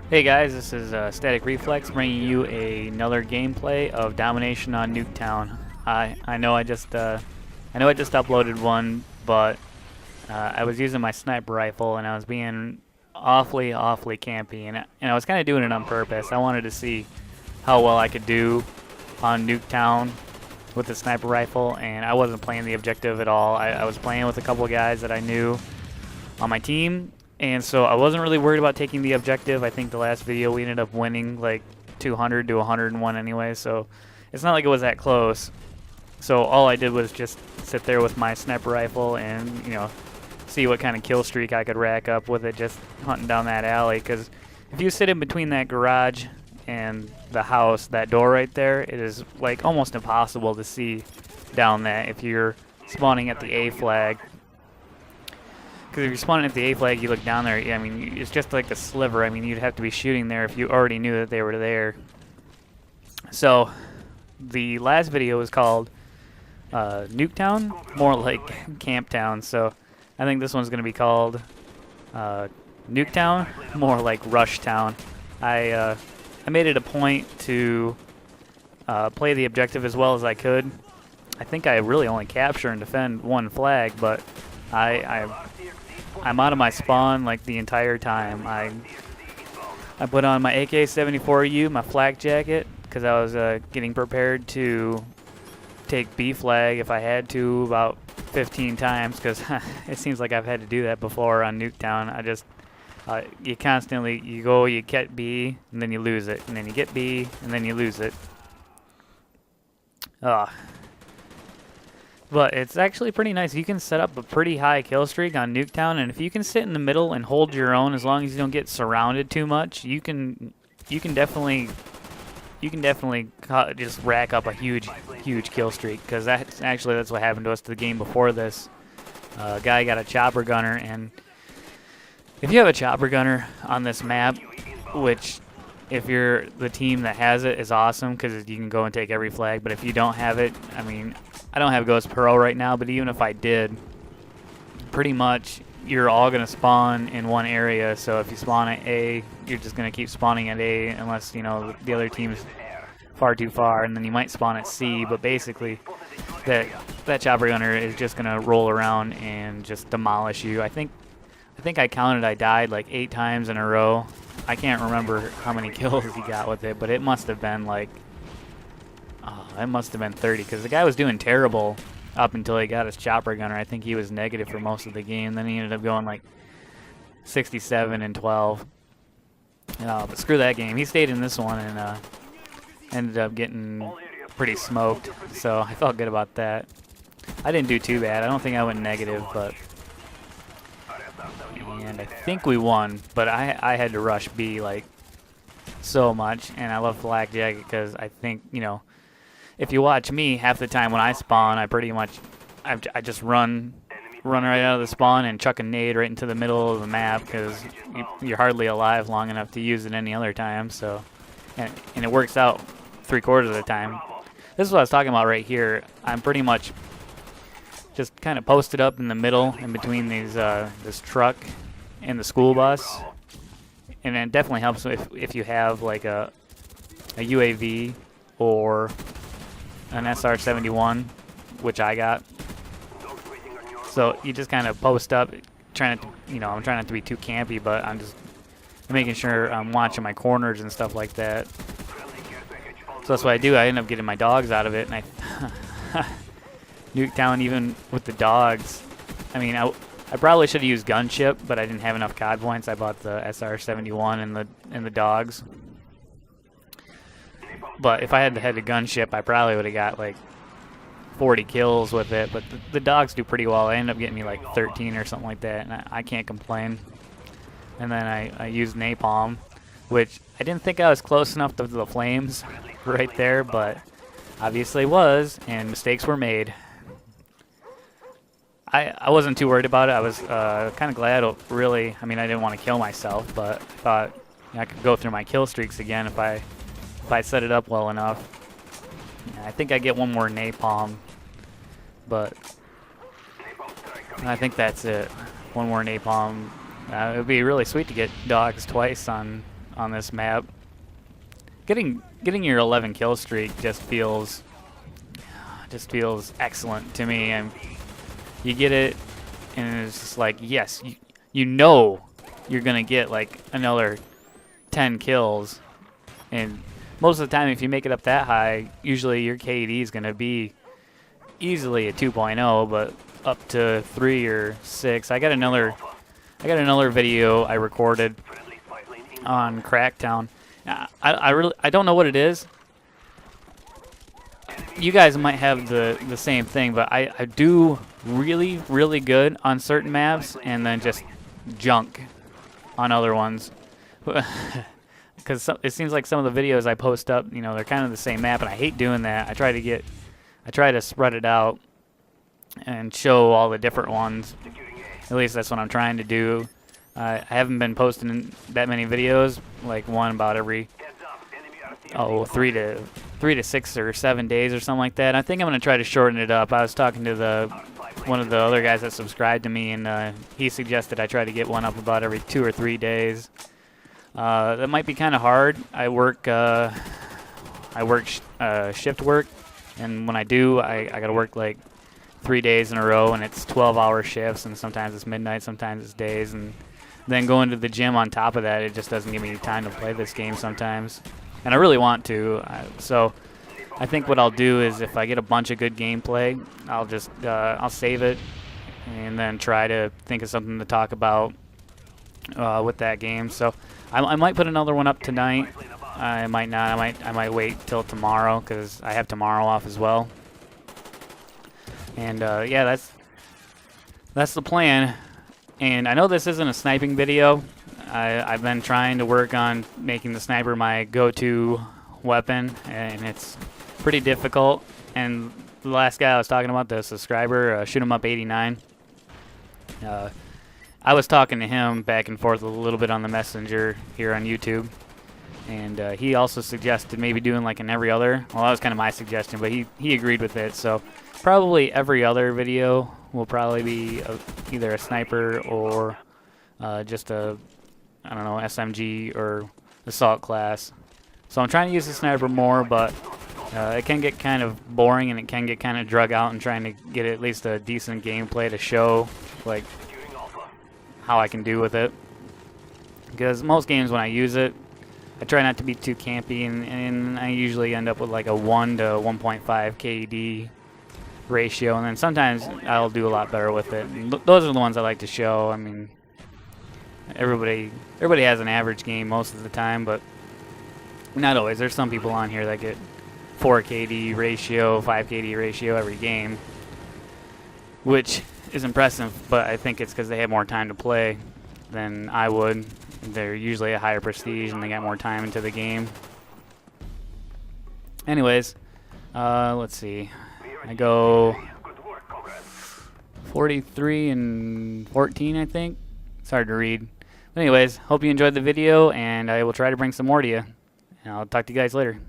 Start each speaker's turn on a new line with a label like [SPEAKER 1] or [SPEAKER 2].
[SPEAKER 1] Hey guys, this is Static Reflex bringing you another gameplay of Domination on Nuketown. I know I just uploaded one, but I was using my sniper rifle and I was being awfully campy, and I was kind of doing it on purpose. I wanted to see how well I could do on Nuketown with the sniper rifle, and I wasn't playing the objective at all. I was playing with a couple of guys that I knew on my team, and so I wasn't really worried about taking the objective. I think the last video we ended up winning like 200 to 101 anyway, so it's not like it was that close. So all I did was just sit there with my sniper rifle and, see what kind of kill streak I could rack up with it, just hunting down that alley. Because if you sit in between that garage and the house, that door right there, it is like almost impossible to see down that if you're spawning at the A flag. Because if you're spawning at the A flag, you look down there, I mean, it's just like a sliver. I mean, you'd have to be shooting there if you already knew that they were there. So, the last video was called Nuketown, more like Camptown. So, I think this one's going to be called Nuketown, more like Rushtown. I made it a point to play the objective as well as I could. I think I really only capture and defend one flag, but I'm out of my spawn like the entire time. I put on my AK-74U, my flak jacket, because I was getting prepared to take B flag if I had to about 15 times, because it seems like I've had to do that before on Nuketown. I just you constantly you get B and then you lose it, and then you get B and then you lose it. But it's actually pretty nice. You can set up a pretty high kill streak on Nuketown, and if you can sit in the middle and hold your own, as long as you don't get surrounded too much, you can definitely just rack up a huge kill streak. Because that's what happened to us to the game before this. Guy got a chopper gunner, and if you have a chopper gunner on this map, which if you're the team that has it is awesome because you can go and take every flag, but if you don't have it, I mean, I don't have Ghost Pro right now, but even if I did, pretty much you're all going to spawn in one area. So if you spawn at A, you're just going to keep spawning at A unless, the other team's far too far, and then you might spawn at C, but basically that chopper gunner is just going to roll around and just demolish you. I think I counted I died like 8 times in a row. I can't remember how many kills he got with it, but it must have been like, it must have been 30, because the guy was doing terrible up until he got his chopper gunner. I think he was negative for most of the game. Then he ended up going like 67 and 12. But screw that game. He stayed in this one and ended up getting pretty smoked. So I felt good about that. I didn't do too bad. I don't think I went negative, but... And I think we won, but I had to rush B like so much, and I love Flak Jacket because I think, if you watch me, half the time when I spawn, I just run right out of the spawn and chuck a nade right into the middle of the map because you're hardly alive long enough to use it any other time. So, and it works out 3/4 of the time. This is what I was talking about right here. I'm pretty much just kind of posted up in the middle in between these this truck and the school bus, and it definitely helps if you have like a UAV or an SR-71, which I got. So you just kind of post up, trying to, I'm trying not to be too campy, but I'm just making sure I'm watching my corners and stuff like that. So that's what I do. I end up getting my dogs out of it, and I Nuketown, even with the dogs, I mean, I probably should have used gunship, but I didn't have enough COD points. I bought the SR-71 and the dogs. But if I had the gunship, I probably would have got like 40 kills with it. But the dogs do pretty well. They end up getting me like 13 or something like that, and I can't complain. And then I used napalm, which I didn't think I was close enough to the flames right there, but obviously was, and mistakes were made. I wasn't too worried about it. I was kind of glad, really. I mean, I didn't want to kill myself, but I thought I could go through my kill streaks again if I set it up well enough. Yeah, I think I get one more napalm, but I think that's it. One more napalm It would be really sweet to get dogs twice on this map. Getting your 11 kill streak just feels excellent to me. And you get it, and it's just like, yes, you know you're gonna get like another 10 kills, and most of the time if you make it up that high, usually your KD is gonna be easily a 2.0, but up to 3 or 6. I got another video I recorded on Cracktown. I don't know what it is. You guys might have the same thing, but I do really good on certain maps and then just junk on other ones. Because it seems like some of the videos I post up, you know, they're kind of the same map, and I hate doing that. I try to spread it out and show all the different ones. At least that's what I'm trying to do. I haven't been posting that many videos, like one about every 3 to 6 or 7 days or something like that. I think I'm gonna try to shorten it up. I was talking to one of the other guys that subscribed to me, and he suggested I try to get one up about every 2 or 3 days. That might be kind of hard. I work shift work, and when I do, I gotta work like 3 days in a row, and it's 12-hour shifts, and sometimes it's midnight, sometimes it's days, and then going to the gym on top of that, it just doesn't give me time to play this game sometimes. And I really want to, so I think what I'll do is if I get a bunch of good gameplay, I'll just I'll save it and then try to think of something to talk about with that game. So I might put another one up tonight. I might not. I might wait till tomorrow because I have tomorrow off as well. And yeah, that's the plan. And I know this isn't a sniping video. I've been trying to work on making the sniper my go-to weapon, and it's pretty difficult. And the last guy I was talking about, the subscriber, Shoot 'em up 89. I was talking to him back and forth a little bit on the messenger here on YouTube, and he also suggested maybe doing like an every other. Well, that was kind of my suggestion, but he agreed with it. So probably every other video will probably be either a sniper or just a, I don't know, SMG or assault class. So I'm trying to use the sniper more, but it can get kind of boring and it can get kind of drug out, and trying to get at least a decent gameplay to show like how I can do with it. Because most games when I use it, I try not to be too campy, and I usually end up with like a 1 to 1.5 KD ratio, and then sometimes I'll do a lot better with it. And those are the ones I like to show. I mean, everybody has an average game most of the time, but not always. There's some people on here that get 4 KD ratio, 5 KD ratio every game, which is impressive, but I think it's because they have more time to play than I would. They're usually a higher prestige and they got more time into the game. Anyways, let's see. I go 43 and 14, I think. It's hard to read. But anyways, hope you enjoyed the video, and I will try to bring some more to you. And I'll talk to you guys later.